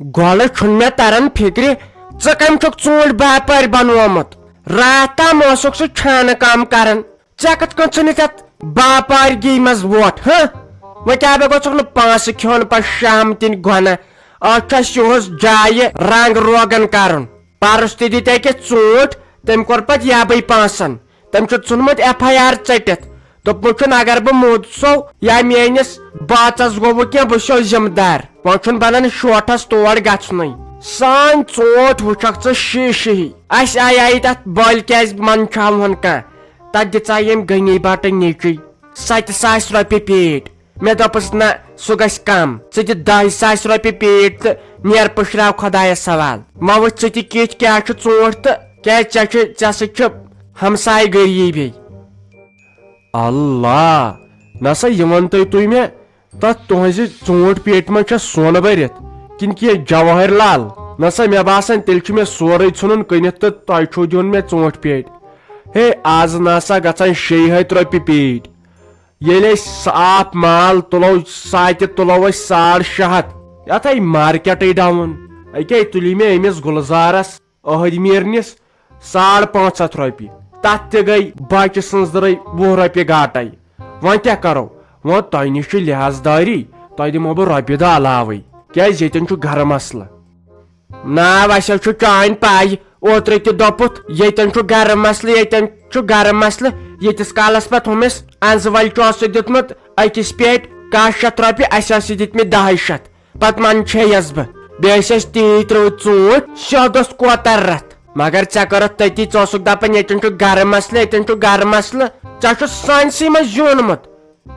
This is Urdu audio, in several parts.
گول چھن تران فکر ژٕ کم چھُکھ ژوٗنٛٹھۍ باپٲرۍ بنومُت راتھ تام اوسُکھ سُہ چھانہٕ کام کران ژےٚ کتھ کٔنۍ ژھٕنتھ اتھ باپارگی منٛز ووٹ وۄنۍ کیٛاہ بہٕ گوٚژھُکھ نہٕ پونٛسہٕ کھیوٚن پتہٕ شام تِنۍ گۄنہ اتھ چھُ اسہِ یِہُس جایہِ رنگ روگن کرُن پرُس تہِ دِتۍ أکِس ژوٗنٛٹھۍ تٔمۍ کوٚر پتہٕ یبٕے پونٛسن تٔمۍ چھُ ژھُنمُت FIR ژٔٹِتھ دوٚپمُت چھُن اگر بہٕ موٗدسو یا میٲنِس باژس گوٚوٕ کینٛہہ بہٕ چھُسو ذمہٕ دار وۄنۍ چھُنہٕ بنان شوٹھس تور گژھنُے سٲنۍ ژوٗنٛٹھۍ وٕچھکھ ژٕ شیٖشہٕ اسہِ آیہِ تتھ بٔلۍ کیٛازِ منٛدچھاوہن کانٛہہ تتھ دِژاے ییٚمۍ غنی بٹہٕ نیچی 7,000 رۄپیہِ پیٖٹ مےٚ دوٚپُس نہ سُہ گژھِ کم ژٕ دِ 10,000 رۄپیہِ پیٖٹ تہٕ نیر پٕشراو خۄدایس سوال وۄنۍ وٕچھ ژٕ تہِ کِتھ کیٛاہ چھُ ژوٗنٛٹھۍ تہٕ کیٛازِ ژےٚ سۭتۍ چھُ ہمساے گٔری بیٚیہِ اللہ نسا یہِ ون تُہۍ مےٚ تتھ تُہنزِ ژوٗنٛٹھۍ پیٹہِ منٛز چھا سۄنہٕ بٔرِتھ کِنہٕ کینٛہہ جواہر لال نسا مےٚ باسان تیٚلہِ چھُ مےٚ سورُے ژھُنُن کٕنِتھ تہٕ تۄہہِ چھُو دیُن مےٚ ژوٗنٛٹھۍ پیٹہِ ہے آز نسا گژھان 600 رۄپیہِ پیٖٹ ییٚلہِ أسۍ صاف مال تُلو ساتہِ تُلو أسۍ 650 یتھ آیہِ مارکیٹٕے ڈاوُن أکے تُلی مےٚ أمِس گُلزارس عہد میٖرنِس 550 رۄپیہِ تتھ تہِ گٔے بچہِ سٕنٛز درٕے 20 رۄپیہِ گاٹے وۄنۍ کیٛاہ کرو وۄنۍ تۄہہِ نِش چھِ لحاظداری تۄہہِ دِمو بہٕ رۄپیہِ دہ علاوے کیٛازِ ییٚتٮ۪ن چھُ گرٕ مسلہٕ نا اسہِ چھُ چانہِ پاے اوترٕ تہِ دوٚپُتھ ییٚتٮ۪ن چھُ گرٕ مسلہٕ ییٚتٮ۪ن چھُ گرٕ مسلہٕ ییٖتِس کالس پتہٕ ہُمِس انزٕ ول چھُ اوسُکھ دیُتمُت أکِس پیٹہِ 100 رۄپیہِ اسہِ ٲسۍ دِتمٕتۍ 200 پتہٕ منٛدچھییس بہٕ بیٚیہِ ٲسۍ اسہِ تی ترٲوِتھ ژوٗنٛٹھۍ سیوٚد اوس کوتر رتھ مگر ژےٚ کٔرٕتھ تٔتی ژٕ اوسُکھ دپان ییٚتٮ۪ن چھُ گرٕ مسلہٕ ییٚتٮ۪ن چھُ گرٕ مسلہٕ ژےٚ چھُ سٲنسٕے منٛز زیوٗنمُت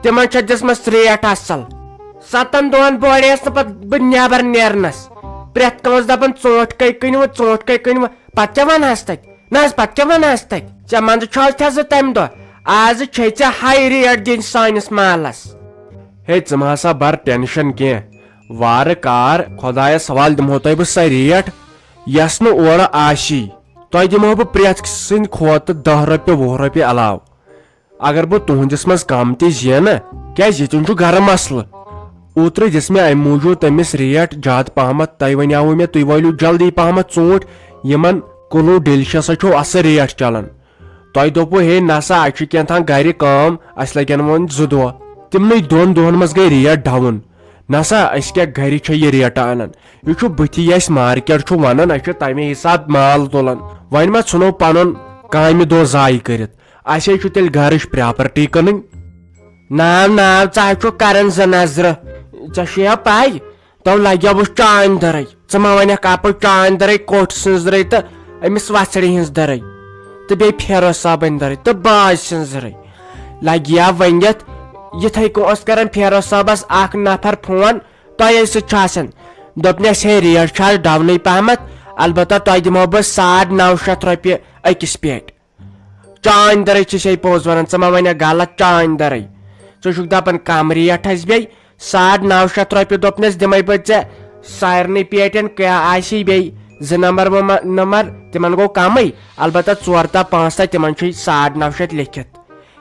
تِمن چھےٚ دِژمٕژ ریٹ اصل 7 دۄہن بوڑیس نہٕ پتہٕ بہٕ نٮ۪بر نیرنس پرٮ۪تھ کٲنٛسہِ دپان ژوٗنٛٹھۍ کٔہۍ کٕنوٕ پتہٕ کیٛاہ ونہس تتہِ نہ حظ پتہٕ کیٛاہ ونہس تتہِ ژےٚ منٛدچھوتھ حظ تمہِ دۄہ آز چھے ژےٚ ہاے ریٹ دِنۍ سٲنِس مالس ہے ژٕ مہ ہسا بر ٹینشن کینٛہہ وارٕ کار خۄدایس حوالہٕ دِمہو تۄہہِ بہٕ سۄ ریٹ یس نہٕ اورٕ آسی تۄہہِ دِمہو بہٕ پرٮ۪تھ سٕنٛدۍ کھۄتہٕ 10 رۄپیہِ 20 رۄپیہِ علاوٕ اگر بہٕ تُہنٛدِس منٛز کم تہِ زینہٕ کیٛازِ ییٚتٮ۪ن چھُ گرٕ مسلہٕ اوترٕ دِژ مےٚ امہِ موٗجوٗب تٔمِس ریٹ زیادٕ پہمتھ تۄہہِ ونیاوُ مےٚ تُہۍ وٲلِو جلدی پہمتھ ژوٗنٛٹھۍ یِمن کُلوٗ ڈیلشسس چھُ اصل ریٹ چلان تۄہہِ دوٚپوُ ہے نسا اسہِ چھُ کینٛژھان گرِ کٲم اسہِ لگن وۄنۍ 2 دۄہ تِمنٕے 2 دۄہن منٛز گٔے ریٹ ڈاوُن نسا أسۍ کیٛاہ گرِ چھِ یہِ ریٹہٕ انان یہِ چھُ بٕتھِ اسہِ مارکیٹ چھُ ونان أسۍ چھِ تمے حساب مال تُلان وۄنۍ ما ژھٕنو پنُن کامہِ دۄہ ضایہِ کٔرِتھ اسے چھُ تیٚلہِ گرٕچ پراپرٹی کٕنٕنۍ ناو ژٕ حظ چھُکھ کران 2 نظرٕ ژےٚ چھُیا پاے تو لگیوُس چانہِ درٕے ژٕ ما ونکھ اپٲرۍ چانہِ درٕے کوٹھ سٕنٛز درٕے تہٕ أمِس وژھڑِ ہٕنٛز درٕے تہٕ بیٚیہِ فیروز صٲبٕنۍ درٕے تہٕ باج سٕنٛز درٕے لگیا ؤنِتھ یِتھٕے کٔنۍ اوس کران فیروز صٲبس اکھ نفر فون تۄہے سۭتۍ چھُ آسان دوٚپنس ہے ریٹ چھِ آز ڈاونٕے پہمتھ البتہ تۄہہِ دِمہو بہٕ 950 رۄپیہِ أکِس پیٹہِ چانہِ درٕے چھِ سے پوٚز ونان ژٕ ما ونکھ غلط چانہِ درٕے ژٕ چھُکھ دپان کم ریٹ حظ بیٚیہِ 950 رۄپیہِ دوٚپنس دِمے بہٕ ژےٚ سارنٕے پیٹٮ۪ن کیٛاہ آسی بیٚیہِ 2 نمبر تِمن گوٚو کمٕے البتہ 4 تا 5 تا تِمن چھُ 950 لیکھِتھ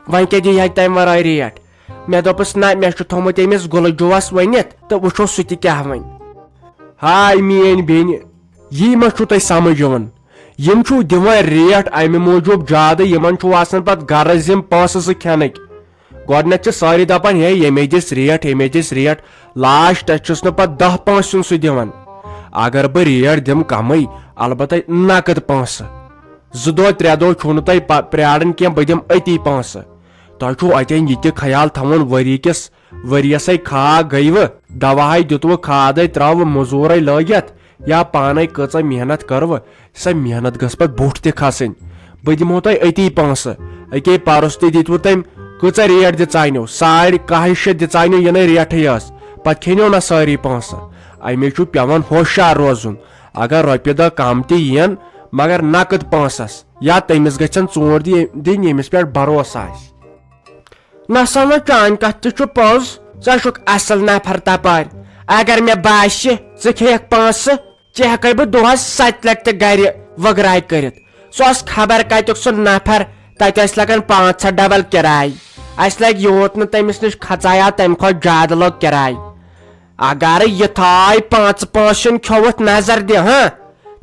وۄنۍ کیٛاہ دی تمہِ ورٲے ریٹ مےٚ دوٚپُس نہ مےٚ چھُ تھوٚومُت أمِس گُلہٕ جوس ؤنِتھ تہٕ وٕچھو سُہ تہِ کیٛاہ وۄنۍ ہاے میٲنۍ بیٚنہِ یی ما چھُو تۄہہِ سمجھ یِوان یِم چھُو دِوان ریٹ امہِ موٗجوٗب زیادٕ یِمن چھُ آسان پتہٕ غرض یِم پونٛسہٕ زٕ کھٮ۪نٕکۍ گۄڈٕنیتھ چھِ سٲری دپان ہے ییٚمے دِژ ریٹ لاسٹس چھُس نہٕ پتہٕ 10 پونٛسہٕ سُہ دِوان اگر بہٕ ریٹ دِمہٕ کمٕے البتہ نقد پونٛسہٕ 2 دۄہ 3 دۄہ چھُو نہٕ تۄہہِ پراران کینٛہہ بہٕ دِمہٕ أتی پونٛسہٕ تۄہہِ چھُو اتٮ۪ن یہِ تہِ خیال تھاوُن ؤریسے کھاہ گٔیوٕ دوہے دِتوٕ کھادے ترٲوٕ موٚزوٗرے لٲگِتھ یا پانے کۭژاہ محنت کٔروٕ سۄ محنت گٔژھ پتہٕ بوٚٹھ تہِ کھسٕنۍ بہٕ دِمہو تۄہہِ أتی پونٛسہٕ أکے پرُس تہِ دِتوٕ تٔمۍ کۭژاہ ریٹ دِژاینو 1,200 دِژاینو یِنٕے ریٹھٕے ٲس پتہٕ کھیٚنو نہ سٲری پونٛسہٕ امے چھُ پیٚوان ہوشیار روزُن اگر رۄپیہِ دہ کم تہِ یِن مگر نقد پونٛسس یا تٔمِس گژھن ژوٗنٛٹھۍ دِنۍ ییٚمِس پٮ۪ٹھ بروسہٕ آسہِ نسا نہ چانہِ کتھ تہِ چھُ پوٚز ژٕ چھُکھ اصل نفر تپٲرۍ اگر مےٚ باسہِ ژٕ کھیٚیکھ پونٛسہٕ ژےٚ ہیٚکے بہٕ دۄہس 7 لٹہِ تہِ گرِ وٕگراے کٔرِتھ سُہ اوس خبر کتیُک سُہ نفر تتہِ ٲسۍ لگان 5-6 ڈبل کِراے اسہِ لگہِ یوٗت نہٕ تٔمِس نِش کھژایاو تمہِ کھۄتہٕ زیادٕ لوٚگ کِراے اگر یتھاے پانچ پٲنٛژن کھیوتھ نظر دِ ہاں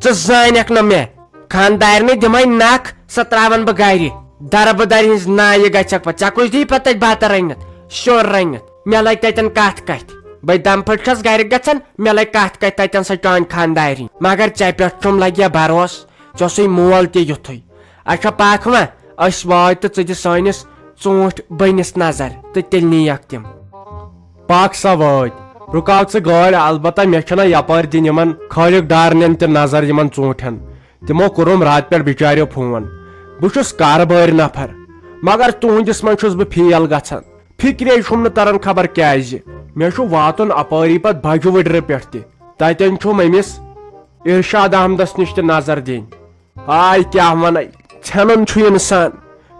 ژٕ زانکھ نہٕ مےٚ خاندارنہِ دِمے نکھ سۄ تراون بہٕ گرِ دربدر ہنز نایہِ گژھکھ پتہٕ ژےٚ کُس دی پتہٕ تتہِ بتہٕ رٔنِتھ سیُن رٔنِتھ مےٚ لگہِ تتٮ۪ن کتھ کتھِ بہٕ دم پھٔٹ چھس گرِ گژھان مےٚ لگہِ کتھ کتھِ تتٮ۪ن سۄ چانہِ خاندارنۍ مگر ژےٚ پٮ۪ٹھ چھُم لگہِ بروسہٕ ژےٚ اوسُے مول تہِ یُتھُے اچھا پاک وۄنۍ أسۍ وٲتۍ تہٕ ژٕ دِ سٲنِس ژوٗنٛٹھۍ بٔنِس نظر تہٕ تیٚلہِ نِیَکھ تِم پاک سا وٲتۍ رُکاو ژٕ گٲڑۍ البتہ مےٚ چھُنہ یپٲرۍ دِنۍ یِمن خٲلق ڈارنٮ۪ن تہِ نظر یِمن ژوٗنٛٹھٮ۪ن تِمو کوٚرُم راتہٕ پٮ۪ٹھ بِچاریو فون بہٕ چھُس کارٕبٲرۍ نفر مگر تُہنٛدِس منٛز چھُس بہٕ فیل گژھان فکرے چھُم نہٕ تران خبر کیازِ مےٚ چھُ واتُن اپٲری پتہٕ بجہِ وٕڈرِ پٮ۪ٹھ تہِ تتٮ۪ن چھُم أمِس ارشاد احمدس نِش تہِ نظر دِنۍ آے کیاہ ونے ژھینُن چھُ انسان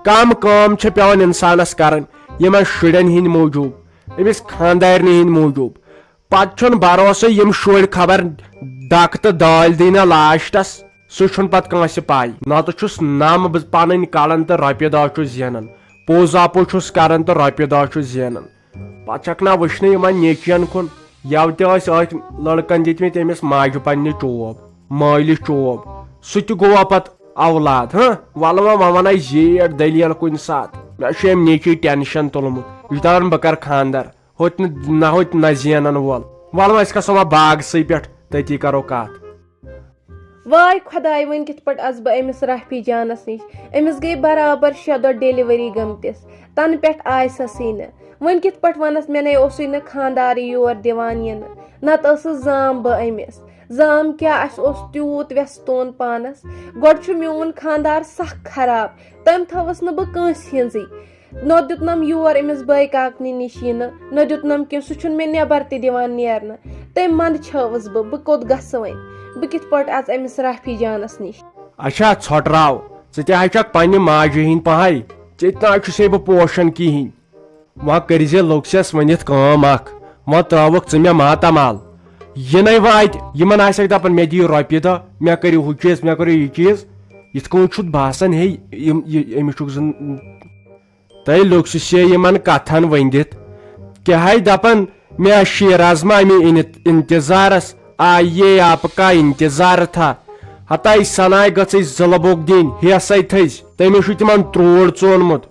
کم کٲم چھِ پیٚوان انسانس کرٕنۍ یِمن شُرٮ۪ن ہٕنٛدۍ موٗجوٗب أمِس خاندارنہِ ہٕنٛدۍ موٗجوٗب پتہٕ چھُنہٕ بروسے یِم شُرۍ خبر دکہٕ تہٕ دٲلۍ دِیٖنا لاسٹس سُہ چھُنہٕ پتہٕ کٲنٛسہِ پاے نتہٕ چھُس نم بہٕ پنٕنۍ کڑان تہٕ رۄپیہِ دہ چھُس زینان پوٚز آپوٗ چھُس کران تہٕ رۄپیہِ دہ چھُس زینان پتہٕ چھکھ نا وٕچھنہٕ یِمن نیچین کُن یوٕ تہِ ٲسۍ أتھۍ لڑکن دِتمٕتۍ أمِس ماجہِ پننہِ چوب مٲلِس چوب سُہ تہِ گوٚوا پتہٕ اولاد ہاں ولہٕ وۄنۍ ونٕے زیٖٹھ دٔلیٖل کُنہِ ساتہٕ مےٚ چھُ أمۍ نیچی ٹینشن تُلمُت یہِ چھُ دپان بہٕ کرٕ خاندر ہوٚتہِ نہ زینن وول ولہٕ وۄنۍ أسۍ کھسو وۄنۍ باغسٕے پٮ۪ٹھ تٔتی کرو کتھ واے خۄداے وۄنۍ کِتھ پٲٹھۍ اَژٕ بہٕ أمِس رافی جانس نِش أمِس گٔے برابر 6 دۄہ ڈیلؤری گٔمتِس تنہٕ پٮ۪ٹھ آے سۄسٕے نہٕ وۄنۍ کِتھ پٲٹھۍ وَنس مےٚ نے اوسُے نہٕ خاندارٕے یور دِوان یِنہٕ نتہٕ ٲسٕس زام بہٕ أمِس زام کیاہ اَسہِ اوس تیوٗت وٮ۪ستون پانس گۄڈٕ چھُ میون خاندار سخ خراب تٔمۍ تھٲوٕس نہٕ بہٕ کٲنٛسہِ ہِنٛزٕے نہ دیُتنم یور أمِس بٲے کاکنہِ نِش یِنہٕ نہ دیُتنم کینٛہہ سُہ چھُنہٕ مےٚ نٮ۪بر تہِ دِوان نیرنہٕ تٔمۍ منٛدٕ چھٲوٕس بہٕ کوٚت گژھٕ وۄنۍ بہٕ کِتھ پٲٹھۍ اژٕ أمِس رافی جانس نِش اچھا ژھۄٹراو ژٕ تہِ ہا چھکھ پننہِ ماجہِ ہٕنٛدۍ پہے ژےٚ تہِ نہ چھُسے بہٕ پوشان کِہینۍ وۄنۍ کٔرزِ لوٚکسٮ۪س ؤنِتھ کٲم اکھ وۄنۍ ترٛٲوُکھ ژٕ مےٚ ماتامال یِنَے واتہِ یِمن آسٮ۪کھ دپان مےٚ دِیِو رۄپیہِ دہ مےٚ کٔرِو ہُہ چیٖز مےٚ کٔرِو یہِ چیٖز یِتھ کٔنۍ چھُ باسان ہے أمِس چھُکھ زن تۄہہِ لوٚکسہِ یِمن کتھن ؤنِتھ کیٛاہ دپان مےٚ شیٖراز مامی انتظارس آیے آپ کا انتظار تھا ہتاے سناے گژھٕے زٕلبُک دِنۍ ہیسے تھٔز تٔمِس چھُ تِمن تروڑ ژونمُت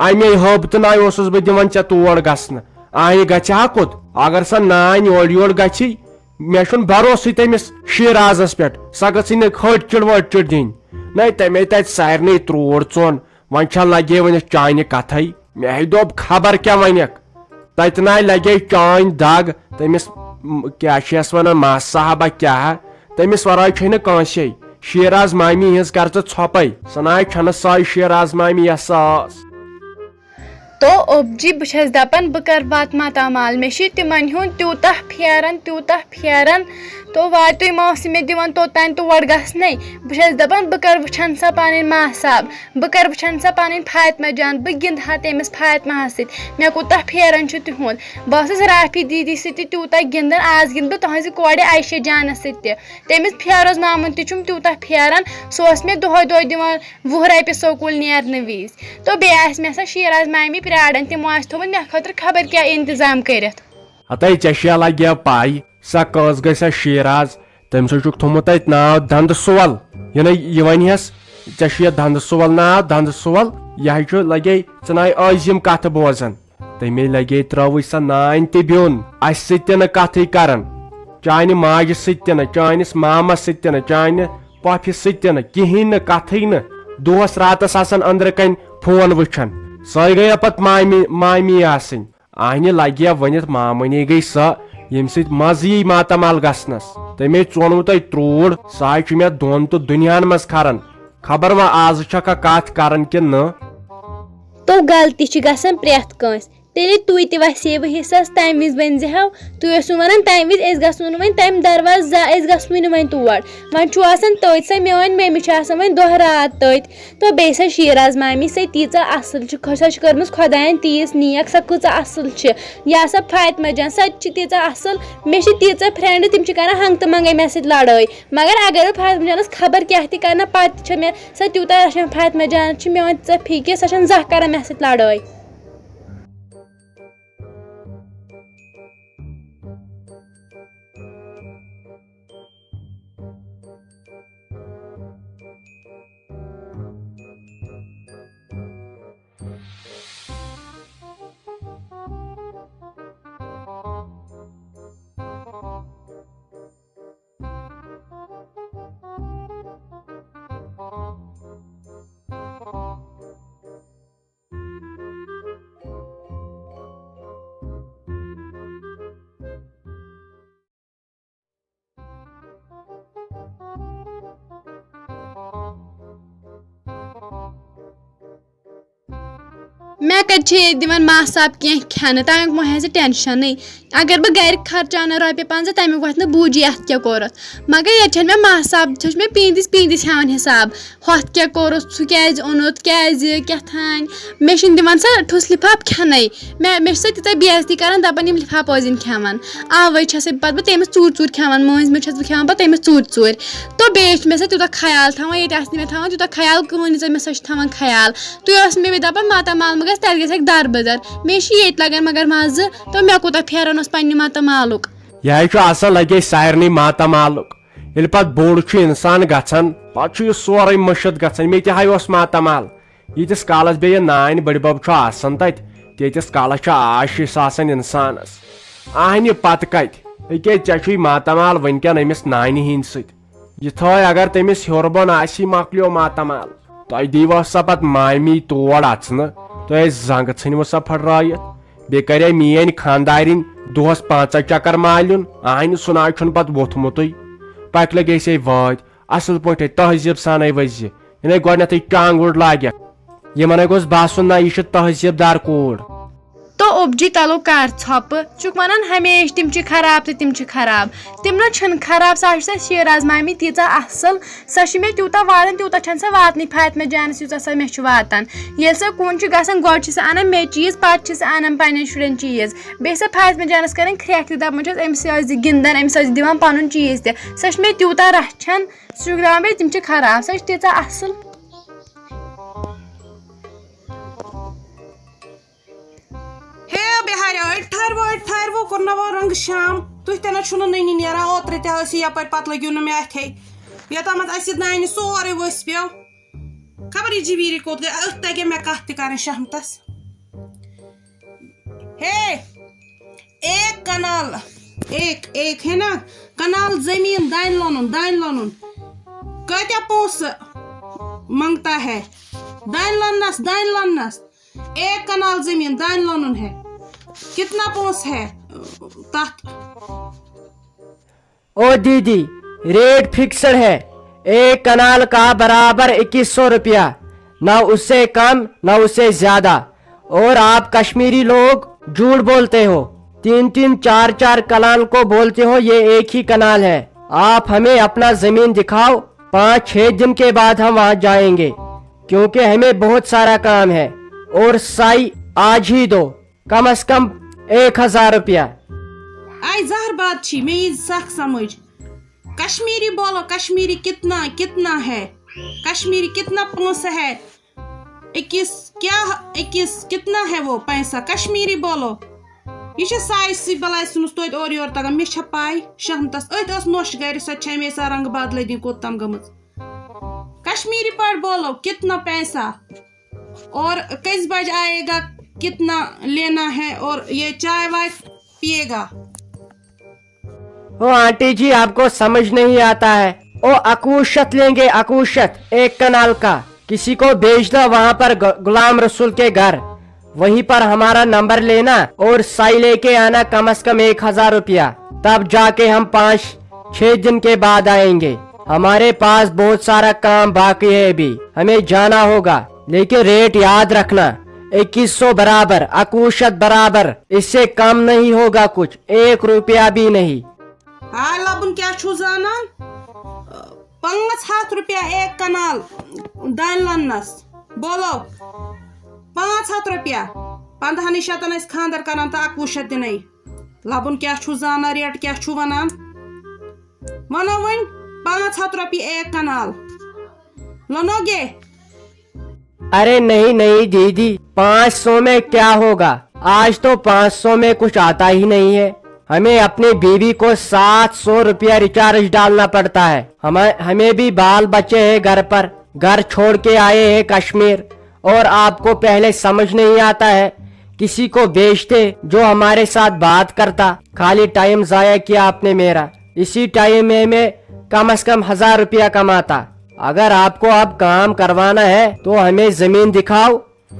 اَمے ہٲبتہٕ ناے اوسُس بہٕ دِوان ژےٚ تور گژھنہٕ آنہِ گژھِ ہا کوٚت اگر سۄ نانۍ اورٕ یور گژھی مےٚ چھُنہٕ بروسٕے تٔمِس شیٖرازس پٮ۪ٹھ سۄ گٔژھٕے نہٕ ۂٹۍ چِڑ ؤٹۍ چِڑ دِنۍ نَے تَمے تتہِ سارنٕے تروڑ ژون وۄنۍ چھا لگے ؤنِتھ چانہِ کتھے مےٚ ہے دوٚپ خبر کیاہ ونکھ تتہِ ناے لگے چٲنۍ دگ تٔمِس کیاہ چھِ یس ونان ماس صاحبہ کیاہ تٔمِس ورٲے چھے نہٕ کٲنٛسے شیٖراز مامی ہٕنٛز کر ژٕ ژھۄپے سۄ ناے چھنہٕ سۄے شیٖراز مامی یس سۄ ٲس تو اوبجی بہٕ چھَس دپان بہٕ کر واتہٕ ماتامال مےٚ چھُ تِمن ہُنٛد تیوٗتاہ پھیران تو واتہِ تُہۍ مہ ٲسِو مےٚ دِوان توٚتانۍ تور گژھنَے بہٕ چھَس دپان بہٕ کر وٕچھن سۄ پنٕنۍ ماساب بہٕ کر وٕچھن سۄ پنٕنۍ فاطمہ جان بہٕ گِنٛدٕ ہا تٔمِس فاطمہس سۭتۍ مےٚ کوٗتاہ پھیران چھُ تِہُنٛد بہٕ ٲسٕس رافی دیدی سۭتۍ تہِ تیوٗتاہ گِنٛدان آز گِنٛدٕ بہٕ تُہنٛزِ کورِ عایشہ جانس سۭتۍ تہِ تٔمِس فیروز مامُن تہِ چھُم تیوٗتاہ پھیران سُہ اوس مےٚ دۄہے دِوان 20 رۄپیہِ سکوٗل نیرنہٕ وِزِ تو بیٚیہِ آسہِ مےٚ سۄ شیٖراز مامی پیاران تِمو آسہِ تھوٚمُت مےٚ خٲطرٕ خبر کیٛاہ انتظام کٔرِتھ ہتاے ژےٚ چھےٚ لگیا پاے سۄ کٔژ گژھِ سۄ شیٖراز تٔمۍ چھُکھ تھوٚمُت تتہِ ناو دندٕ سول یہِ ونہس ژےٚ چھُ یتھ دندٕ سول ناو دندٕ سول یہِ ہے چھُ لگے ژٕ ناے ٲزِم کتھٕ بوزان تمے لگے ترٲوٕے سۄ نانۍ تہِ بیوٚن اسہِ سۭتۍ تہِ نہٕ کتھٕے کران چانہِ ماجہِ سۭتۍ تہِ نہٕ چٲنِس مامس سۭتۍ تہِ نہٕ چانہِ پۄپھِ سۭتۍ تہِ نہٕ کِہینۍ نہٕ کتھٕے نہٕ دۄہس راتس آسان أنٛدرٕ کنۍ فون وٕچھان سۄے گٔیا پتہٕ مامی آسٕنۍ آنہِ لگیا ؤنِتھ مامٲنی گٔے سۄ ییٚمہِ سۭتۍ مزٕ یی ماتامال گژھنس تٔمے ژونوٕ تۄہہِ تروڑ سۄ ہاے چھُ مےٚ دۄن تہٕ دُنیاہن منٛز کھران خبر وۄنۍ آز چھکھا کتھ کران کِنہٕ نہٕ تو غلطی چھِ گژھان پرٛٮ۪تھ کٲنٛسہِ تیٚلے تُہۍ تہِ وسیوٕ حِصس تمہِ وِزِ ؤنۍزِہو تُہۍ ٲسِو ونان تمہِ وِزِ أسۍ گژھو نہٕ وۄنۍ تمہِ دروازٕ أسۍ گژھوٕے نہٕ وۄنۍ تور وۄنۍ چھُ آسان تٔتۍ سۄ میٲنۍ مٔمی چھِ آسان وۄنۍ دۄہ رات تٔتۍ تہٕ بیٚیہِ سۄ شیٖراز مامی سۄ تیٖژاہ اصٕل چھِ سۄ چھِ کٔرمٕژ خۄداین تیٖژ نیک سۄ کۭژاہ اصٕل چھِ یا سۄ فاطمہ جان سۄ تہِ چھِ تیٖژاہ اصٕل مےٚ چھِ تیٖژاہ فرینڈٕ تِم چھِ کران ہنٛگہٕ تہٕ منٛگے مےٚ سۭتۍ لڑٲے مگر اگر بہٕ فاطمہ جانس خبر کیاہ تہِ کرنا پتہٕ چھِ مےٚ سۄ تیوٗتاہ رچھان فاطمہ جان چھِ میٲنۍ تیٖژاہ فِکر سۄ چھنہٕ زانٛہہ کران مےٚ سۭتۍ لڑٲے مےٚ کَتہِ چھِ ییٚتہِ دِوان ماساب کینٛہہ کھٮ۪نہٕ تَمیُک مہ ہےٚ ژٕ ٹٮ۪نشَنٕے اگر بہٕ گَرِ خرچاونہٕ رۄپیہِ 50 تَمیُک وۄتھِ نہٕ بوٗجی اَتھ کیٛاہ کوٚرُتھ مگر ییٚتہِ چھَنہٕ مےٚ ماساب سۄ چھِ مےٚ پیٖنٛتِس ہٮ۪وان حِساب ہۄتھ کیٛاہ کوٚرُتھ سُہ کیٛازِ اوٚنُتھ کیٛازِ کیٛاتھانۍ مےٚ چھِنہٕ دِوان سۄ ٹھوٗس لِفاف کھٮ۪نَے مےٚ چھِ سۄ تیٖژاہ بے عزتی کَران دَپان یِم لِفاف ٲسۍزِن کھٮ۪وان اَوَے چھَسَے پَتہٕ بہٕ تٔمِس ژوٗرِ کھٮ۪وان مٔنٛزۍ چھَس بہٕ کھٮ۪وان پَتہٕ تٔمِس ژوٗرِ تہٕ بیٚیہِ چھِ مےٚ سۄ تیوٗتاہ خیال تھاوان ییٚتہِ آسہِ نہٕ مےٚ تھاوان تیوٗتاہ خیال کٕہٕنۍ ییٖژاہ مےٚ سۄ چھِ تھاوان خیال تُہۍ ٲس مےٚ دَپان ماتامال مہٕ گژھِ تَتہِ گژھٮ۪کھ دَربٕدر مےٚ چھِ ییٚتہِ لَگان مگر مَزٕ تہٕ مےٚ کوٗتاہ پھیران اوس پنٛنہِ ماتامالُک یہ چھُ اصل لگے سارنٕے ماتامالُک ییٚلہِ پتہٕ بوٚڑ چھُ انسان گژھان پتہٕ چھُ یہِ سورُے مٔشِد گژھان مےٚ تہِ ہاے اوس ماتامال ییٖتِس کالس بیٚیہِ نانۍ بٔڈبب چھُ آسان تتہِ تیٖتِس کالس چھُ آشِش آسان انسانس اہنہِ پتہٕ کتہِ أکے ژےٚ چھُے ماتامال وٕنکٮ۪ن أمِس نانہِ ہِنٛدۍ سۭتۍ یہِ تھٲے اگر تٔمِس ہیوٚر بۄن آسی مۄکلیو ماتامال تۄہہِ دیٖوا سا پتہٕ مامی تور اژنہٕ تۄہہِ ٲسۍ زنٛگہٕ ژھٕنوٕ سا پھٹرٲیِتھ بیٚیہِ کرے میٲنۍ خاندارِنۍ دۄہس 5 چکر مالیُن اہنہِ سُہ ناے چھُنہٕ پتہٕ ووٚتھمُتٕے پتہٕ لگے ہے وٲدۍ اصل پٲٹھۍ تہذیٖب سانے ؤزِ یعنی گۄڈنیتھٕے ٹانٛگُر لاگٮ۪کھ یِمن ہے گوٚژھ باسُن نہ یہِ چھِ تہذیٖب دار کوٗر تو اوٚبجی تَلو کر ژھۄپہٕ چھُکھ وَنان ہمیشہِ تِم چھِ خراب تہٕ تِم چھِ خراب تِم نہ چھِنہٕ خراب سۄ چھِ سۄ شیراز مامی تیٖژاہ اَصٕل سۄ چھِ مےٚ تیوٗتاہ واتان تیوٗتاہ چھَنہٕ سۄ واتنٕے فاطمہ جانَس یوٗتاہ سۄ مےٚ چھُ واتان ییٚلہِ سۄ کُن چھُ گژھان گۄڈٕ چھِ سۄ اَنان مےٚ چیٖز پَتہٕ چھِ سۄ اَنان پنٛنٮ۪ن شُرٮ۪ن چیٖز بیٚیہِ سۄ فاطمہ جانَس کَران کھرٛٮ۪کھ تہِ دَپان چھَس أمِس ٲسۍ زِ گِنٛدان أمِس ٲسۍ دِوان پَنُن چیٖز تہِ سۄ چھِ مےٚ تیوٗتاہ رَچھان سُہ چھُکھ دَپان بیٚیہِ تِم چھِ خراب سۄ چھِ تیٖژاہ اَصٕل ٹھہرو کوٚرناوو رنٛگ شام تُہۍ تہِ نہ چھُنہٕ نٔنی نیران اوترٕ تہِ ٲسِو یپٲرۍ پتہٕ لٔگِو نہٕ مےٚ اَتھے یوٚتامَتھ اَسہِ نانہِ سورُے ؤسۍ پیٚو خبر یہِ جِویٖری کوٚت گٔے أتھۍ تگے مےٚ کَتھ تہِ کَرٕنۍ شامتس ہے ایک کنال ایک ہے نا کنال زمیٖن دانہِ لونُن کۭتیاہ پونٛسہٕ منٛگتا ہے دانہِ لوننس ایک کنال زمیٖن دانہِ لونُن ہے کتنا پونٛسہٕ ہے تتھ او دیدی ریٹ فکسڈ ہے 1 کنال کا برابر 2100 روپیہ نہ اس سے کم نہ اس سے زیادہ اور آپ کشمیری لوگ جھوٹ بولتے ہو 3 4 کنال کو بولتے ہو یہ ایک ہی کنال ہے آپ ہمیں اپنا زمین دکھاؤ 5-6 دن کے بعد ہم وہاں جائیں گے کیونکہ ہمیں بہت سارا کام ہے اور سائی آج ہی دو کم از کم 1000 روپیہ آئی زہر بات چھی میں یہ سخ سمجھ کشمیری بولو کشمیری کتنا ہے کشمیری کتنا پونسہ ہے 21 کتنا ہے وہ پیسہ کشمیری بولو یہ سائے سی بلائی سنس توت اور یور تگان مے پائی شامتس ات نوش گھر سو ہمیں سا رنگ بدل دن کوت تم گمت کشمیری پاٹ بولو کتنا پیسہ اور کس بج آئے گا کتنا لینا ہے اور یہ چائے وائے پیے گا او آنٹی جی آپ کو سمجھ نہیں آتا ہے او اکوشت لیں گے اکوشت 1 کنال کا کسی کو بیچ دو وہاں پر غلام رسول کے گھر وہیں پر ہمارا نمبر لینا اور سائی لے کے آنا کم از کم 1000 روپیہ تب جا کے ہم 5-6 دن کے بعد آئیں گے ہمارے پاس بہت سارا کام باقی ہے ابھی ہمیں جانا ہوگا لیکن ریٹ یاد رکھنا 2100 برابر اکوشت برابر اس سے کم نہیں ہوگا کچھ 1 روپیہ بھی نہیں ہاں لبن کیا چھو زانان 500 روپیہ 1 کنال دان لنس بولو 500 روپیہ 15 شتن اس خاندر کران تا 21 دن لبن کیا چھو زانان ریٹ کیا چھو ونان ونو ون 500 روپیہ 1 کنال لنو گے ارے نہیں دیدی 500 میں کیا ہوگا آج تو 500 میں کچھ آتا ہی نہیں ہے ہمیں اپنی بیوی کو 700 روپیہ ریچارج ڈالنا پڑتا ہے ہمیں بھی بال بچے ہیں گھر پر گھر چھوڑ کے آئے ہیں کشمیر اور آپ کو پہلے سمجھ نہیں آتا ہے کسی کو بیچتے جو ہمارے ساتھ بات کرتا خالی ٹائم ضائع کیا آپ نے میرا اسی ٹائم میں کم از کم 1000 روپیہ کماتا اگر آپ کو اب کام کروانا ہے تو ہمیں زمین دکھاؤ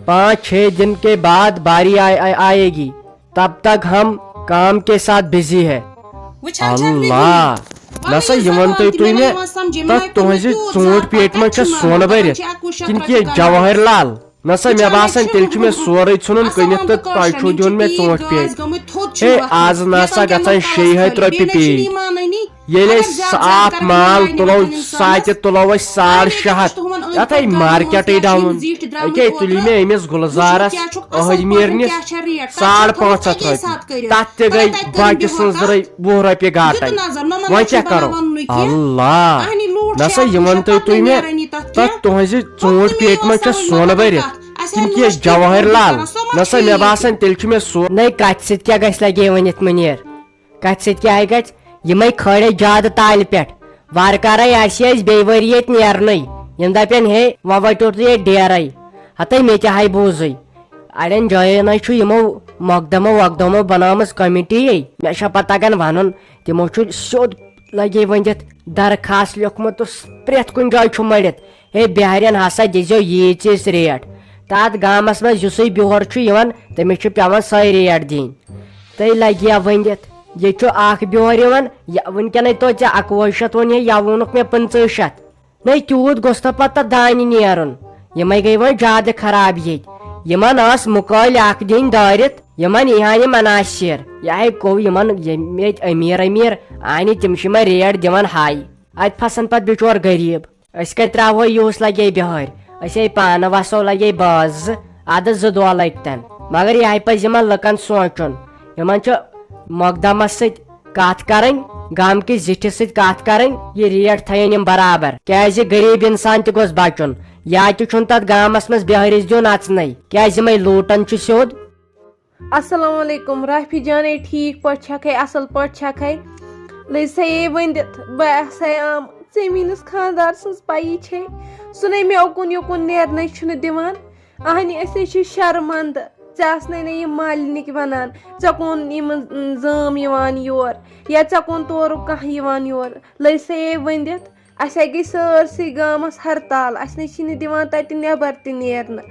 5-6 دن کے بعد باری آئے گی تب تک ہم کام کے ساتھ بزی ہے اللہ نسا یمن تُہۍ مےٚ تتھ تُہنٛزِ ژوٗنٛٹھۍ پیٹہِ منٛز چھےٚ سۄنہٕ بٔرِتھ کِنہٕ کہِ جواہر لال نسا مے باسان تیل چھ مے سورے ژھنن کٕنِتھ تہٕ تۄہہِ چھُو دیُن مے ژوٗنٛٹھۍ پیٹہِ ہے آز نسا گژھان 600 رۄپیہِ پیٹہِ ییٚلہِ أسۍ آف مال تُلو ساتہِ تُلو أسۍ 650 یتھ ہے مارکیٹٕے ڈاوُن أکے تُلی مےٚ أمِس گُلزارس أہدۍ میٖرنِس 550 رۄپیہِ تتھ تہِ گٔے باقی سٕنٛز 20 رۄپیہِ گاٹے وۄنۍ کیٛاہ کرو اللہ نسا یہِ ؤنتو تُہۍ مےٚ تتھ تُہنٛزِ ژوٗنٛٹھۍ پیٹہِ منٛز چھا سۄنہٕ بٔرِتھ کِنہٕ کینٛہہ جواہر لال نسا مےٚ باسان تیٚلہِ چھُ مےٚ سورُے نہیں کتھ سۭتۍ کیٛاہ گژھِ لگے ؤنِتھ مُنیٖر کتھ سۭتۍ کیٛاہ گژھِ یِمے کھٲڑے زیادٕ تالہِ پٮ۪ٹھ وارٕ کارے آسہِ اَسہِ بیٚیہِ ؤری ییٚتہِ نیرنٕے یِم دپن ہے وۄنۍ ؤٹِو تُہۍ ییٚتہِ ڈیرے ہتے مےٚ تہِ ہاے بوٗزٕے اڑٮ۪ن جاین حظ چھُ یِمو مۄقدمو وۄقدمو بنٲومٕژ کمیٹی مےٚ چھا پتہ تگان ونُن تِمو چھُ سیوٚد لگے ؤنِتھ درخاست لیوکھمُت پرٛٮ۪تھ کُنہِ جایہِ چھُ مٔرِتھ ہے بِہارٮ۪ن ہسا دِزیو ییٖژ ریٹ تتھ گامس منٛز یُسٕے بِہور چھُ یِوان تٔمِس چھُ پیوان سۄے ریٹ دِنۍ تہٕ لگیا ؤنِتھ ییٚتہِ چھُ اکھ بِہور یِوان وُنکیٚنٕے تو ژےٚ 2100 ووٚن یا ووٚنُکھ مےٚ 500 نٔے تیوٗت گوٚژھ نہٕ پتہٕ تتھ دانہِ نیرُن یِمے گٔے وۄنۍ زیادٕ خراب ییٚتہِ یِمن ٲس مُقٲلۍ اکھ دِنۍ دٲرِتھ یِمن یی ہا یہِ مناصر یہِ ہے گوٚو یِمن یِم ییٚتہِ أمیٖر انہِ تِم چھِ یِمن ریٹ دِوان ہاے اتہِ پھسان پتہٕ بِچور غریٖب أسۍ کتہِ تراوہو یِہُس لگے بِہٲرۍ أسۍ ہے پانہٕ وسو لگے باز زٕ ادٕ 2 دۄہ لگتن مگر یہِ پزِ یِمن لُکن سونٛچُن یِمن چھُ مۄقدمس سۭتۍ کتھ کرٕنۍ گامکِس زِٹھِس سۭتۍ کتھ کرٕنۍ یہِ ریٹ تھاون یِم برابر کیازِ غریٖب انسان تہِ گوٚژھ بچُن یا تہِ چھُنہٕ تتھ گامس منٛز بِہٲرِس دیُن اژنٕے کیازِ یِمے لوٗٹان چھُ سیوٚد السلام علیکم رافی جانے ٹھیک پٲٹھۍ چھکھے اصل پٲٹھۍ چھکھے لٔسے ؤنِتھ بہٕ آسے آم ژےٚ میٲنِس خاندار سٕنٛز پایی چھے سُہ نے مےٚ اوکُن یوکُن نیرنٕے چھُنہٕ دِوان اہنہِ أسۍ ہے چھِ شرمنٛدٕ ژےٚ آسنَے نہٕ یِم مالنِکۍ ونان ژےٚ کُن یِم زٲم یِوان یور یا ژےٚ کُن تورُک کانٛہہ یِوان یور لٔسے ؤنِتھ اَسہِ ہے گٔے سٲرسٕے گامس ہرتال اَسہِ نَے چھِنہٕ دِوان تتہِ نٮ۪بر تہِ نیرنہٕ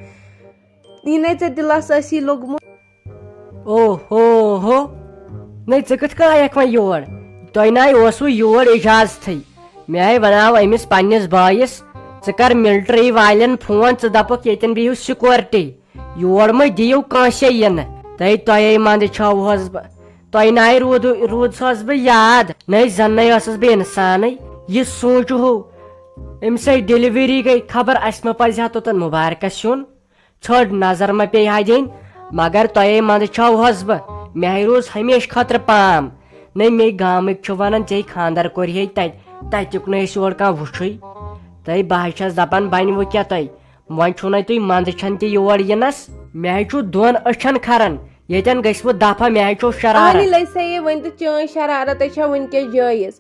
یہِ نے ژےٚ دِلس ٲسی لوٚگمُت او ہو نٔے ژٕ کِتھ کٔنۍ آیکھ وۄنۍ یور تۄہہِ نَے اوسوٕ یور اجازتھٕے مےٚ ہے وناو أمِس پننِس بٲیِس ژٕ کر ملٹری والٮ۪ن فون ژٕ دپکھ ییٚتٮ۪ن بِہِو سِکورٹی یور مہ دِیِو کٲنٛسے یِنہٕ تۄہے منٛزٕ چھوہس بہٕ تۄہہِ نَے روٗدسس بہٕ یاد نٔے زنٕے ٲسٕس بہٕ انسانٕے یہِ سوٗنٛچِو أمِس ہے ڈیلؤری گٔے خبر اسہِ مہ پزِ ہا توٚتن مُبارکس یُن ژھٔڑ نظر مہ پیٚیہِ ہا دِنۍ مگر تۄہے منٛزٕ چھوہس بہٕ مےٚ ہے روٗز ہمیشہٕ خٲطرٕ پام نٔے مے گامٕکۍ چھِ ونان ژےٚ خاندر کوٚرہے تتیُک نہٕ أسۍ یورٕ کانٛہہ وٕچھُے بہٕ حظ چھس دپان بنہِ وۄنۍ کیٛاہ تۄہہِ وۄنۍ چھُو نَے تُہۍ منٛزٕ چھن تہِ یور یِنس مےٚ ہے چھُ 2 أچھن کھران ییٚتٮ۪ن گٔژھِوٕ دفعہ مےٚ ہے چھُ شرارت لٔسے ؤنِتھ چٲنۍ شرارت چھےٚ وٕنکیٚس جٲیز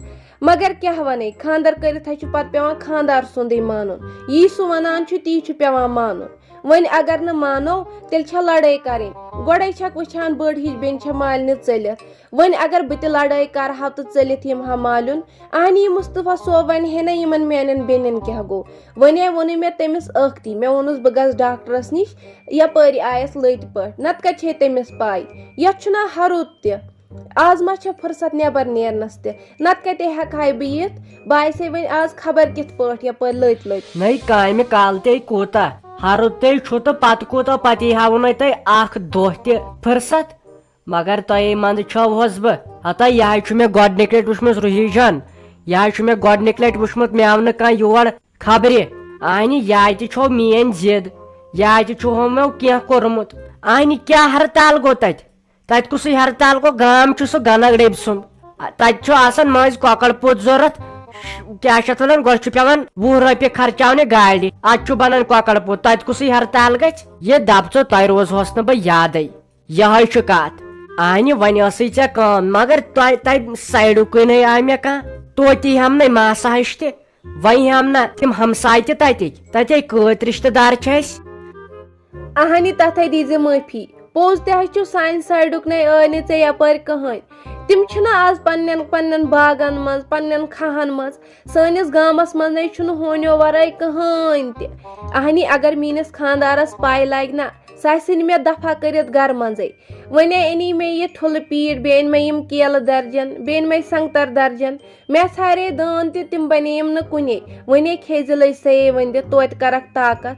مگر کیٛاہ ونے خاندر کٔرِتھ چھُ پتہٕ پیٚوان خاندار سُنٛدٕے مانُن یی سُہ ونان چھُ تی چھُ پیٚوان مانُن وۄنۍ اگر نہٕ مانو تیٚلہِ چھےٚ لڑٲے کرٕنۍ گۄڈے چھکھ وٕچھان بٔڑ ہِش بیٚنہِ چھےٚ مالنہِ ژٔلِتھ وۄنۍ اگر بہٕ تہِ لڑٲے کرہا تہٕ ژٔلِتھ یِمہٕ ہا مالیُن اہنہِ یہِ مُصطفیٰ صٲب ونہِ ہے نہ یِمن میانٮ۪ن بیٚنٮ۪ن کیٛاہ گوٚو وۄنۍ ووٚنُے مےٚ تٔمِس ٲکھتی مےٚ ووٚنُس بہٕ گژھٕ ڈاکٹرس نِش یپٲرۍ آیس لٔٹۍ پٲٹھۍ نتہٕ کتہِ چھے تٔمِس پاے یتھ چھُنہ ہرُد تہِ آز ما چھےٚ فٕرست نٮ۪بر نیرنس تہِ نتہٕ کتے ہٮ۪کہٕ ہا بہٕ یِتھ بہٕ آسے وۄنۍ آز خبر کِتھ پٲٹھۍ یپٲرۍ لٔٹۍ نٔے کامہِ کالہٕ کوٗتاہ ہرُد تے چھُ تہٕ پتہٕ کوٗتاہ پتہٕ یی ہاوٕ نَے تۄہہِ اکھ دۄہ تہِ فٕرست مگر تۄہے منٛزٕ چھوہس بہٕ ہتا یہِ حظ چھُ مےٚ گۄڈنِکۍ لٹہِ وٕچھمُت روحی جان یہِ حظ چھُ مےٚ گۄڈنِکۍ لٹہِ وٕچھمُت مےٚ آو نہٕ کانٛہہ یور خبرِ اہنہِ یا تہِ چھو میٲنۍ ضد یا تہِ چھُہو مےٚ کینٛہہ کوٚرمُت اہنہِ کیٛاہ ہرتال گوٚو تتہِ کُسُے ہرتال گوٚو گام چھُ سُہ گنگ ڈیبہِ سُنٛد تتہِ چھُ آسان مٔنٛزۍ کۄکر پوٚت ضروٗرت کیٛاہ چھِ اتھ ونان گۄڈٕ چھُ پیٚوان 20 رۄپیہِ خرچاونہِ گاڑِ ادٕ چھُ بنان کۄکر پوٚت تتہِ کُسُے ہرتال گژھِ یہِ دپ ژٕ تۄہہِ روزہوس نہٕ بہٕ یادے یہے چھُ کتھ اہنہِ وۄنۍ ٲسٕے ژےٚ کٲم مگر تتہِ سایڈُک کُنے آے مےٚ کانٛہہ توتہِ ہٮ۪م نَے ماسا ہِش تہِ وۄنۍ ہٮ۪م نہ تِم ہمساے تہِ تتہِ کۭتۍ رشتہٕ دار چھِ اسہِ اہنہِ تتھے دیٖزِ معٲفی پوٚز تہِ حظ چھُ سانہِ سایڈُک نے ٲے نہٕ ژےٚ یپٲرۍ کٕہٕنۍ تِم چھِنہٕ آز پننٮ۪ن باغن منٛز پننٮ۪ن کھہن منٛز سٲنِس گامس منٛز نے چھُنہٕ ہونیو ورٲے کٕہٕنۍ تہِ اہنہِ اگر میٲنِس خاندارس پاے لگہِ نا سُہ آسہِ مےٚ دفعہ کٔرِتھ گرٕ منٛزے وۄنۍ أنی مےٚ یہِ ٹھُلہٕ پیٖٹ بیٚیہِ أنۍ مےٚ یِم کیلہٕ درجن بیٚیہِ أنۍ مےٚ سنگتر درجن مےٚ ژھارے دٲن تہِ تِم بنییِم نہٕ کُنے وۄنۍ کھیزِ لٔسے ؤنِتھ توتہِ کرکھ طاقت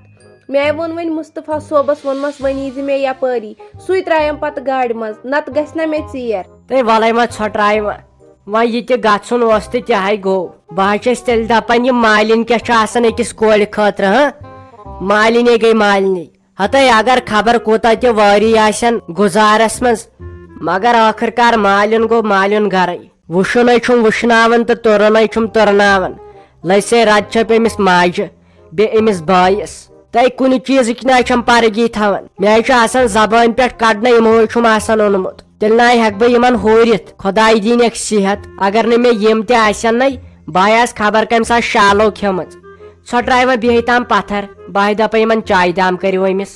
مےٚ ووٚن وۄنۍ مُصطفیٰ صٲبس ووٚنمس وۄنۍ یی زِ مےٚ یپٲری سُے ترٛایَم پتہٕ گاڑِ منٛز نتہٕ گژھِ نا مےٚ ژیر تہٕ وَلَے ما ژھۄٹراے وۄنۍ یہِ تہِ گژھُن اوس تہٕ تہِ ہے گوٚو بہٕ حظ چھَس تیٚلہِ دپان یہِ مالِنۍ کیٛاہ چھُ آسان أکِس کورِ خٲطرٕ مالِنی گٔے مالِنی ہتٲے اگر خبر کوٗتاہ تہِ وٲری آسن گُزارس منٛز مگر ٲخٕر کار مالِن گوٚو مالِن گرے وٕچھُنے چھُم وٕچھناوان تہٕ تُرنَے چھُم تُرناوان لسے رد چھپ أمِس ماجہِ بیٚیہِ أمِس بٲیِس تۄہہِ کُنہِ چیٖزٕکۍ نہ چھم پرگی تھاوان مےٚ حظ چھُ آسان زبٲنۍ پٮ۪ٹھ کڑنہٕ یِمو چھُم آسان اوٚنمُت تیٚلہِ نہ ہٮ۪کہٕ بہٕ یِمن ہورِتھ خۄداے دِینکھ صحت اگر نہٕ مےٚ یِم تہِ آسن نَے بہٕ آسہٕ خبر کمہِ ساتہٕ شالو کھیٚمٕژ ژھۄٹراے وۄنۍ بیٚیہِ تام پتھر بہٕ دپے یِمن چایہِ دام کٔرِو أمِس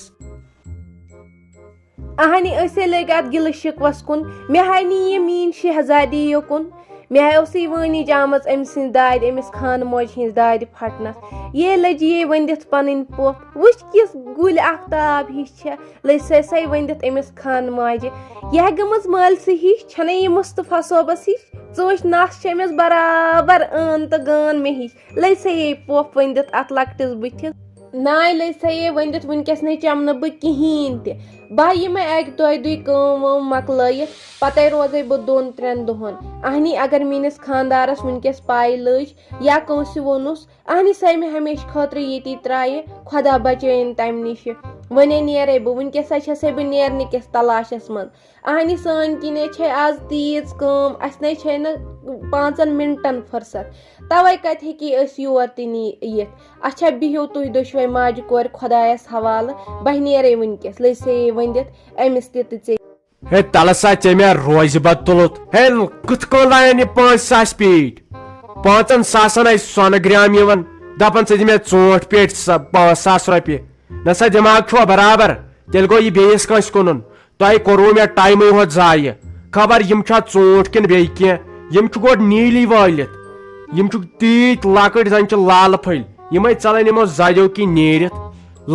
اہنی أسے لٔگۍ اتھ گِلہٕ شِکوس کُن مےٚ ہاے نہٕ یہِ میٛٲنۍ شہزادی یوکُن مےٚ ہاے اوسُے وٲنِج آمٕژ أمۍ سٕنٛزِ دادِ أمِس خانہٕ موجہِ ہِنٛزِ دادِ پھٹنس یے لٔجہِ یے ؤنٛدِتھ پنٕنۍ پۄپھ وٕچھ کِژھ گُلۍ آختاب ہِش چھےٚ لٔج سَے ؤنٛدِتھ أمِس خانہٕ ماجہِ یہِ ہا گٔمٕژ مٲلسٕے ہِش چھَنَے یہِ مُصطفیٰ صٲبس ہِش ژٕ وٕچھ نس چھِ أمِس برابر ٲن تہٕ گٲن مےٚ ہِش لٔج سَے یے پۄپھ ؤنٛدِتھ اتھ لۄکٹِس بٕتھِس نانۍ لٔج سَے یے ؤنٛدِتھ وٕنکیٚس نَے چَمنہٕ بہٕ کِہیٖنۍ تہِ بہٕ یِمے اکہِ دۄیہِ دُہۍ کٲم وٲم مۄکلٲیِتھ پتے روزے بہٕ 2-3 دۄہن اہنی اگر میٲنِس خانٛدارس وٕنکیٚس پاے لٔج یا کٲنٛسہِ ووٚنُس اہنی سۄ مےٚ ہمیشہٕ خٲطرٕ ییٚتی ترایہِ خۄدا بچٲیِن تمہِ نِشہِ وۄنۍ نیرے بہٕ وٕنکیٚس چھسے بہٕ نیرنہٕ کِس تلاشس منٛز اہنی سٲنۍ کِنۍ چھے آز تیٖژ کٲم اسہِ نَے چھے نہٕ 5 مِنٹن فٕرست توے کتہِ ہیٚکی أسۍ یور تہِ یِتھ اچھا بِہِو تُہۍ دۄشوے ماجہِ کورِ خۄدایس حوالہٕ بہٕ نیرے وٕنکیٚس لٔج سَے ؤنٛدِتھ أمِس تہِ تہٕ ژےٚ ہے تلہٕ سا ژےٚ مےٚ روزِ بد تُلُت ہے کِتھ کٔنۍ لایَن یہِ 5,000 پیٖٹۍ 5,000 آسہِ سۄنہٕ گرام یِوان دپان ژٕ دِ مےٚ ژوٗنٛٹھۍ پیٹہِ 5,000 رۄپیہِ نہ سا دٮ۪ماغ چھُوا برابر تیٚلہِ گوٚو یہِ بیٚیِس کٲنٛسہِ کُنُن تۄہہِ کوٚروٕ مےٚ ٹایمٕے ہوت ضایہِ خبر یِم چھا ژوٗنٛٹھۍ کِنہٕ بیٚیہِ کینٛہہ یِم چھِ گۄڈٕ نیٖلی وٲلِتھ یِم چھِ تیٖتۍ لۄکٕٹۍ زن چھِ لالہٕ پھٔلۍ یِمے ژلان یِمو زدیو کِنۍ نیٖرِتھ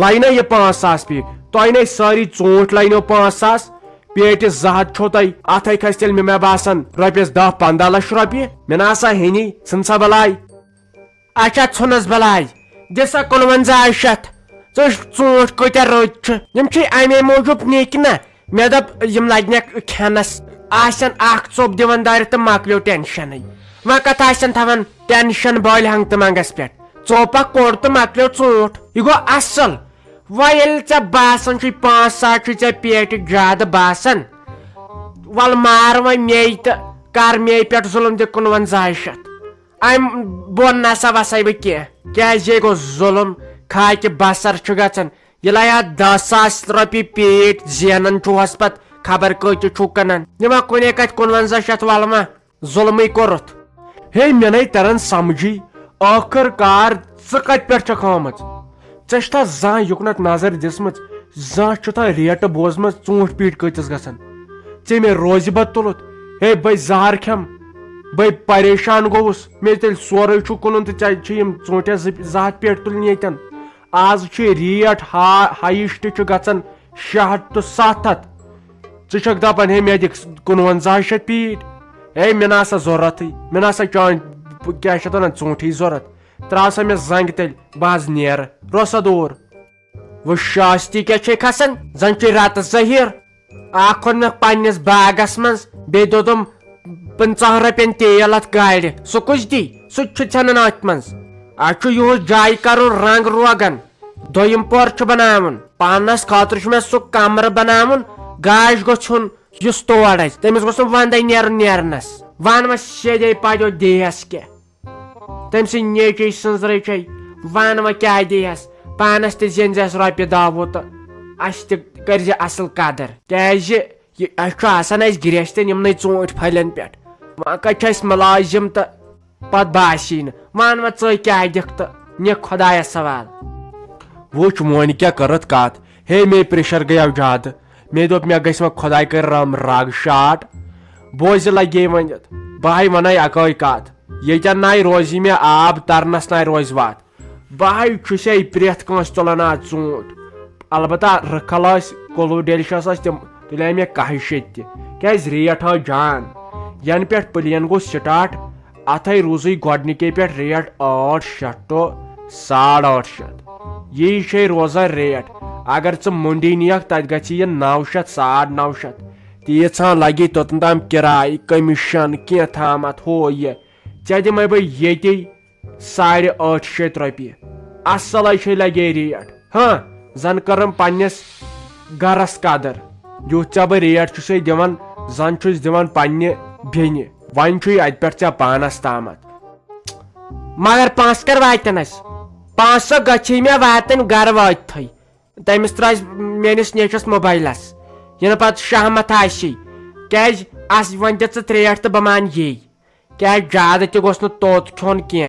لینہ یہِ 5,000 پیٖٹۍ تۄہہِ نَے سٲری ژوٗنٛٹھۍ لینو 5,000 پیٹہِ 2 ہتھ چھو تۄہہِ اتھے کھسہِ تیٚلہِ مےٚ باسان رۄپیس 10-15 لچھ رۄپیہِ مےٚ نہ سا ہینی ژھٕن سا بلاے اچھا ژھُنس بلاے دِ سا 55 شیٚتھ ژٕ ژوٗنٛٹھۍ کۭتیاہ رٔتۍ چھِ یِم چھِ امے موٗجوٗب نِکۍ نہ مےٚ دوٚپ یِم لگنکھ کھٮ۪نس آسن اکھ ژوٚپ دِوان دارِ تہٕ مۄکلیو ٹینشنٕے وۄنۍ کتھ آسن تھاوان ٹینشن بالہِ ہنٛگتہٕ منٛگس پٮ۪ٹھ ژوٚپ اکھ کوٚڑ تہٕ مۄکلیو ژوٗنٛٹھ یہِ گوٚو اصل وۄنۍ ییٚلہِ ژےٚ باسان چھُے 5,000 چھُے ژےٚ پیٹہِ زیادٕ باسان ول مار وۄنۍ مے تہٕ کر مے پٮ۪ٹھ ظُلُم دِ 55 شیٚتھ امہِ بۄن نسا وسے بہٕ کینٛہہ کیازِ یے گوٚو ظُلُم کھاکہِ بسر چھُ گژھان ییٚلہِ ہا 10,000 رۄپیہِ پیٖٹۍ زینان چھُہس پتہٕ خبر کۭتِس چھُ کٕنان یِمن کُنے کتہِ 55 شیٚتھ ولما ظُلمٕے کوٚرُتھ ہے مےٚ نَے تران سمجھی ٲخٕر کار ژٕ کتہِ پٮ۪ٹھ چھکھ آمٕژ ژےٚ چھُتھا زانٛہہ یُکنتھ نظر دِژمٕژ زانٛہہ چھُتھا ریٹہٕ بوزمٕژ ژوٗنٛٹھۍ پیٖٹۍ کۭتِس گژھان ژےٚ مےٚ روزِ بد تُلُت ہے بے زہر کھٮ۪م بے پریشان گوٚوُس مےٚ تیٚلہِ سورُے چھُ کٕنُن تہٕ ژےٚ چھِ یِم ژوٗنٛٹھٮ۪س 2 ہتھ پیٹہِ تُلنہِ ییٚتٮ۪ن آز چھِ ریٹ ہایسٹ چھُ گژھان 600 تہٕ 700 ژٕ چھکھ دپان ہے مےٚ دِکھ 55 شیٚتھ پیٖٹۍ ہے مےٚ نہ سا ضروٗرتھٕے مےٚ نہ سا چٲنۍ کیٛاہ چھِ اتھ ونان ژوٗنٛٹھی ضروٗرت تراو سا مےٚ زنٛگہِ تیٚلہِ بہٕ حظ نیرٕ رو سا دوٗر وۄنۍ شٲستی کیٛاہ چھے کھسان زن چھُے رتہٕ ظہیٖر اکھ اوٚن مےٚ پننِس باغس منٛز بیٚیہِ دوٚدُم 50 رۄپین تیل اتھ گاڑِ سُہ کُس دی سُہ تہِ چھُ ژھنان اتھ منٛز اتھ چھُ یِہُس جایہِ کرُن رنٛگ روگن دوٚیِم پور چھُ بناوُن پانس خٲطرٕ چھُ مےٚ سُہ کمرٕ بناوُن گاش گوٚژھ ہُن یُس تور آسہِ تٔمِس گوٚژھ نہٕ ونٛدے نیرُن نیرنس ون وۄنۍ سیٚدے پدیو دیہس کیٛاہ تٔمۍ سٕنٛدۍ نیچی سٕنٛزرٕے چھے ون وۄنۍ کیٛاہ دیہس پانس تہِ زینزٮ۪س رۄپیہِ 10 تہٕ اسہِ تہِ کٔرزِ اصل قدر کیٛازِ اسہِ چھُ آسان اسہِ گریستٮ۪ن یِمنٕے ژوٗنٛٹھۍ پھلٮ۪ن پٮ۪ٹھ وۄنۍ کتہِ چھِ اسہِ مُلٲزِم تہٕ پتہٕ باسی نہٕ ون وۄنۍ ژٕ کیٛاہ دِکھ تہٕ نِکھ خۄدایس سوال وٕچھ وۄنۍ کیٛاہ کٔرٕتھ کتھ ہے مے پریشر گٔیو زیادٕ مےٚ دوٚپ مےٚ گژھِ وۄنۍ خۄداے کٔرِ رم رگ شاٹ بوزِ لگے ؤنِتھ بہٕ ہے ونے اکٲے کتھ ییٚتٮ۪ن ناے روزِ مےٚ آب ترنس ناے روزِ وتھ بہٕ ہے چھُسے پرٛٮ۪تھ کٲنٛسہِ تُلان آز ژوٗنٛٹھ البتہ رٕکھل ٲسۍ کُلوٗ ڈیلشس ٲسۍ تِم تُلے مےٚ 1 شیٚتھ تہِ کیٛازِ ریٹ ٲس جان ینہٕ پٮ۪ٹھ پلین گوٚو سٹاٹ اتھے روٗزٕے گۄڈنِکے پٮ۪ٹھ ریٹ 8 شیٚتھ ٹُہ 8.5 شیٚتھ یی چھے روزان ریٹ اگر ژٕ منڈی نیکھ تتہِ گژھی یہ 900 950 تیٖژہان لگی توٚتن تام کراے کمیشن کینٛہہ تھامتھ ہو یہ ژےٚ دِمے بہٕ ییٚتی 850 رۄپیہِ اصلے چھے لگے ریٹ ہاں زن کرم پننس گرس قدر یُتھ ژےٚ بہٕ ریٹ چھُسے دِوان زن چھُس دِوان پننہِ بیٚنہِ وۄنۍ چھُے اتہِ پٮ۪ٹھ ژےٚ پانس تامتھ مگر پونٛسہٕ کر واتن اسہِ 500 گژھی مےٚ واتن گرٕ وٲتتھٕے تٔمِس ترٛاوِ میٲنِس نیچوِس موبایلس یِنہٕ پتہٕ شہمت آسی کیٛازِ وۄنۍ دِ ژٕ ریٹ تہٕ بہٕ مان یی کیٛازِ زیادٕ تہِ گوٚژھ نہٕ توٚت کھیوٚن کینٛہہ